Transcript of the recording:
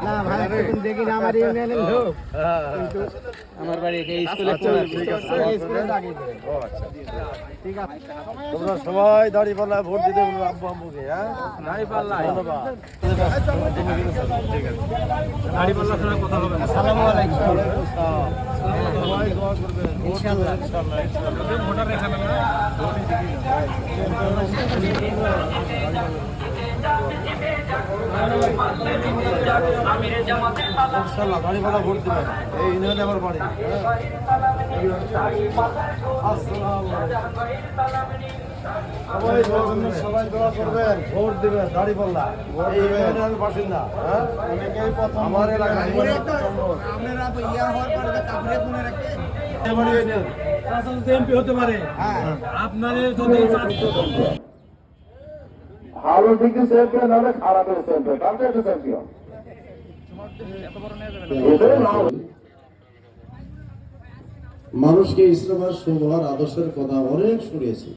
না ভাই এখন দেখি না আমার ইউনিয়নের লোক কিন্তু আমার বাড়ি এই স্কুলে ঠিক আছে স্কুলে লাগিয়ে দেবেন ও আচ্ছা ঠিক আছে তোমরা সবাই দাঁড়িপাল্লা ভোট দিতে বলবো আব্বু আম্মুকে হ্যাঁ দাঁড়িপাল্লা ধন্যবাদ ঠিক আছে দাঁড়িপাল্লা ছাড়া কথা হবে না আসসালামু আলাইকুম সবাই দোয়া করবেন ইনশাআল্লাহ ইনশাআল্লাহ ভোটার এখানে না ইনশাআল্লাহ দাঁড়িপাল্লা ভোট দিবেন এই ইউনিয়নে আমার বাড়ি সবাই দোয়া করবেন ভোট দিবেন দাঁড়িপাল্লা এই ইউনিয়নের বাসিন্দা হ্যাঁ অনেকেই প্রথম আমার এলাকায় আপনারা তো ইয়া হওয়ার পরে তো কাপড়ে মনে রাখেন এমপি হতে পারে হ্যাঁ আপনাদের যদি ভালো দিকে চ্যাম্পিয়ন হবে খারাপের চ্যাম্পিয়ন তাহলে একটা চ্যাম্পিয়ন মানুষকে ইসলাম আর আদর্শের কথা অনেক শুনিয়েছে।